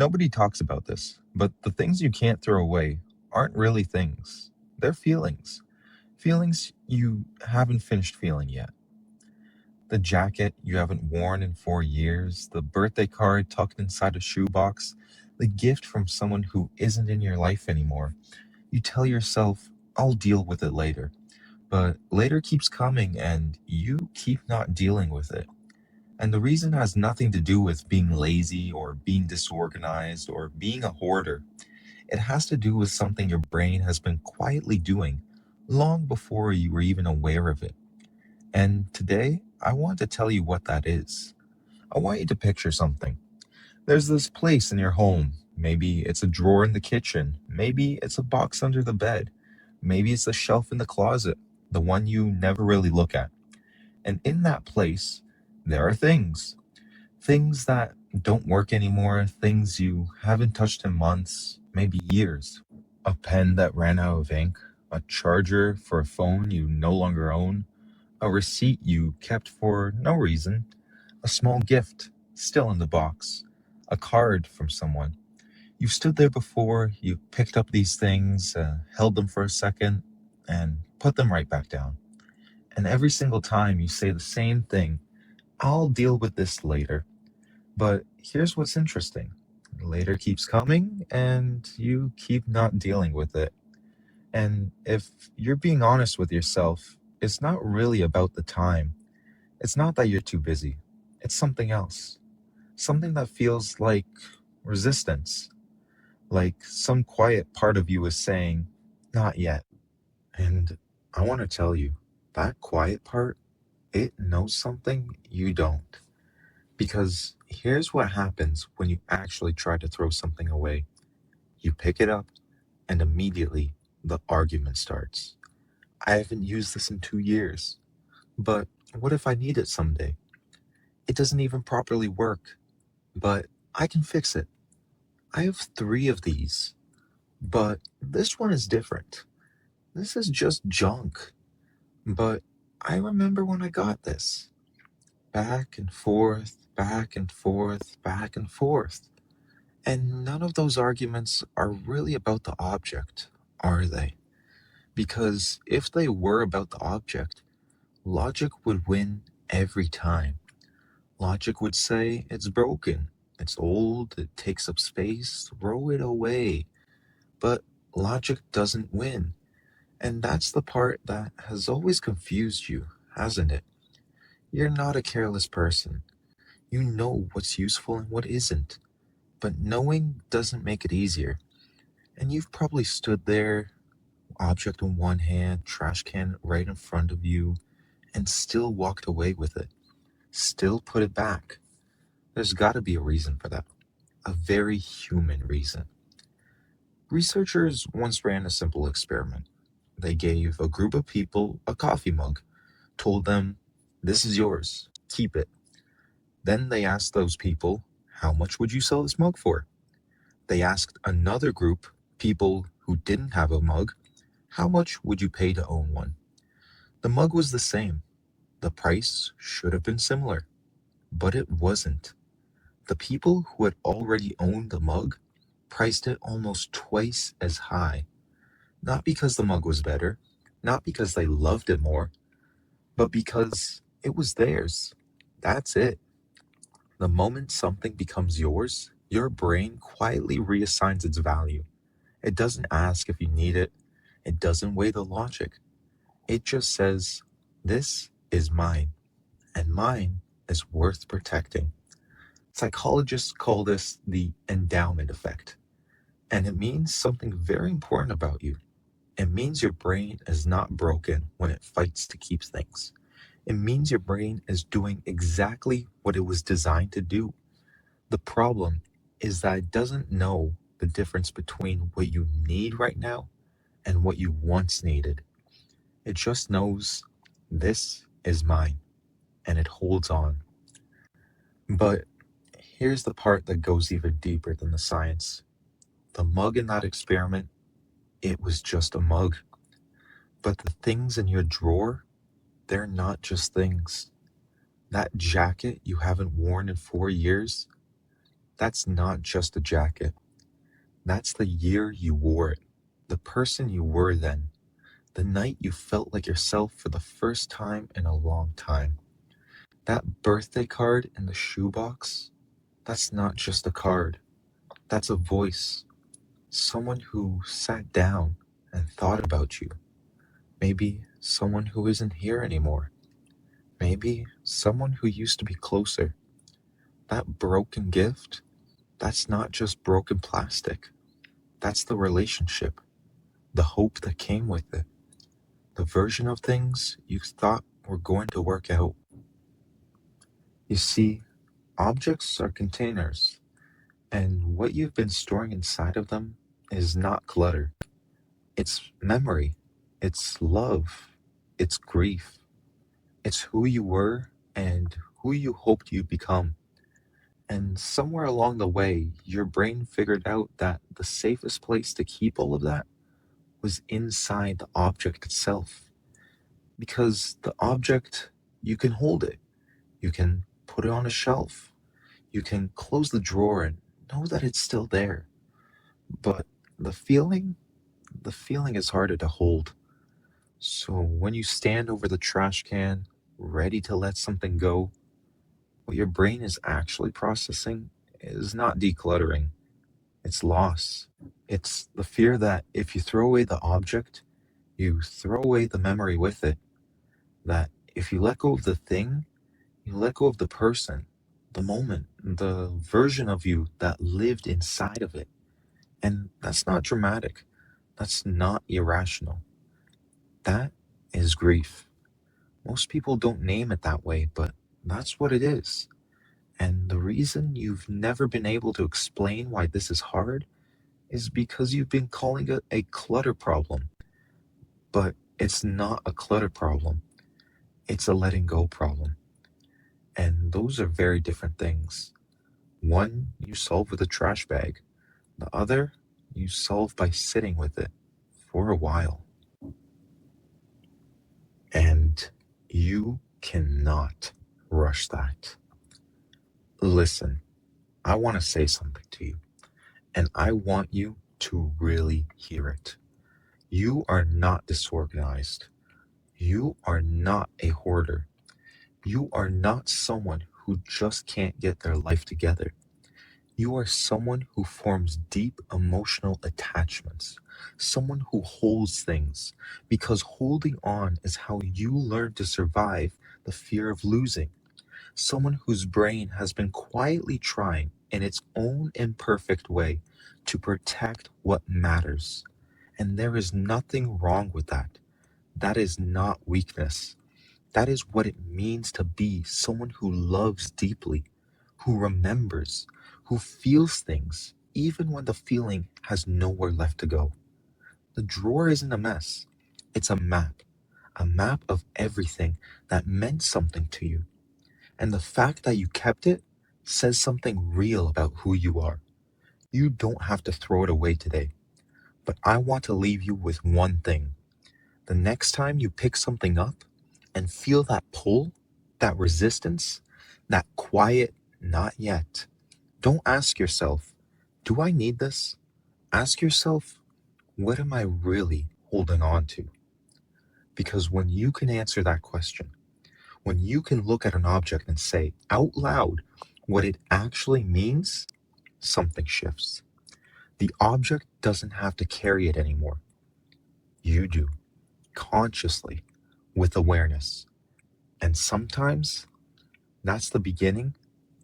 Nobody talks about this, but the things you can't throw away aren't really things. They're feelings. Feelings you haven't finished feeling yet. The jacket you haven't worn in 4 years, the birthday card tucked inside a shoebox, the gift from someone who isn't in your life anymore. You tell yourself, I'll deal with it later. But later keeps coming and you keep not dealing with it. And the reason has nothing to do with being lazy or being disorganized or being a hoarder. It has to do with something your brain has been quietly doing long before you were even aware of it. And today, I want to tell you what that is. I want you to picture something. There's this place in your home. Maybe it's a drawer in the kitchen. Maybe it's a box under the bed. Maybe it's a shelf in the closet, the one you never really look at. And in that place, there are things. Things that don't work anymore, things you haven't touched in months, maybe years. A pen that ran out of ink, a charger for a phone you no longer own, a receipt you kept for no reason, a small gift still in the box, a card from someone. You've stood there before, you've picked up these things, held them for a second, and put them right back down. And every single time you say the same thing, I'll deal with this later. But here's what's interesting. Later keeps coming, and you keep not dealing with it. And if you're being honest with yourself, it's not really about the time. It's not that you're too busy. It's something else. Something that feels like resistance. Like some quiet part of you is saying, not yet. And I want to tell you, that quiet part, it knows something you don't. Because here's what happens when you actually try to throw something away. You pick it up, and immediately the argument starts. I haven't used this in 2 years. But what if I need it someday? It doesn't even properly work, but I can fix it. I have three of these, but this one is different. This is just junk. But I remember when I got this. Back and forth, back and forth, back and forth. And none of those arguments are really about the object, are they? Because if they were about the object, logic would win every time. Logic would say it's broken, it's old, it takes up space, throw it away. But logic doesn't win. And that's the part that has always confused you, hasn't it? You're not a careless person. You know what's useful and what isn't. But knowing doesn't make it easier. And you've probably stood there, object in one hand, trash can right in front of you, and still walked away with it. Still put it back. There's gotta be a reason for that. A very human reason. Researchers once ran a simple experiment. They gave a group of people a coffee mug, told them, this is yours, keep it. Then they asked those people, how much would you sell this mug for? They asked another group, people who didn't have a mug, how much would you pay to own one? The mug was the same. The price should have been similar, but it wasn't. The people who had already owned the mug priced it almost twice as high. Not because the mug was better, not because they loved it more, but because it was theirs. That's it. The moment something becomes yours, your brain quietly reassigns its value. It doesn't ask if you need it. It doesn't weigh the logic. It just says, this is mine, and mine is worth protecting. Psychologists call this the endowment effect, and it means something very important about you. It means your brain is not broken when it fights to keep things. It means your brain is doing exactly what it was designed to do. The problem is that it doesn't know the difference between what you need right now and what you once needed. It just knows this is mine and it holds on. But here's the part that goes even deeper than the science. The mug in that experiment, it was just a mug. But the things in your drawer, they're not just things. That jacket you haven't worn in 4 years, That's not just a jacket. That's the year you wore it, the person you were then, the night you felt like yourself for the first time in a long time. That birthday card in the shoebox, that's not just a card. That's a voice. Someone who sat down and thought about you. Maybe someone who isn't here anymore. Maybe someone who used to be closer. That broken gift, that's not just broken plastic. That's the relationship, the hope that came with it, the version of things you thought were going to work out. You see, objects are containers, and what you've been storing inside of them is not clutter. It's memory, it's love, it's grief, it's who you were and who you hoped you'd become. And somewhere along the way, your brain figured out that the safest place to keep all of that was inside the object itself. Because the object, you can hold it, you can put it on a shelf, you can close the drawer and know that it's still there. But the feeling, the feeling is harder to hold. So when you stand over the trash can, ready to let something go, what your brain is actually processing is not decluttering, it's loss. It's the fear that if you throw away the object, you throw away the memory with it. That if you let go of the thing, you let go of the person, the moment, the version of you that lived inside of it. And that's not dramatic. That's not irrational. That is grief. Most people don't name it that way, but that's what it is. And the reason you've never been able to explain why this is hard is because you've been calling it a clutter problem. But it's not a clutter problem, it's a letting go problem. And those are very different things. One you solve with a trash bag, the other you solve by sitting with it for a while. And you cannot rush that. Listen, I want to say something to you, and I want you to really hear it. You are not disorganized. You are not a hoarder. You are not someone who just can't get their life together. You are someone who forms deep emotional attachments, someone who holds things, because holding on is how you learn to survive the fear of losing. Someone whose brain has been quietly trying, in its own imperfect way, to protect what matters. And there is nothing wrong with that. That is not weakness. That is what it means to be someone who loves deeply, who remembers, who feels things, even when the feeling has nowhere left to go. The drawer isn't a mess, it's a map of everything that meant something to you. And the fact that you kept it says something real about who you are. You don't have to throw it away today, but I want to leave you with one thing. The next time you pick something up and feel that pull, that resistance, that quiet, not yet, don't ask yourself, do I need this? Ask yourself, what am I really holding on to? Because when you can answer that question, when you can look at an object and say out loud what it actually means, something shifts. The object doesn't have to carry it anymore. You do, consciously, with awareness. And sometimes that's the beginning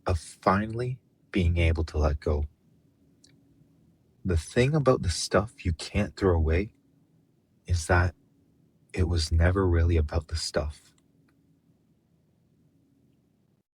of finally being able to let go. The thing about the stuff you can't throw away is that it was never really about the stuff.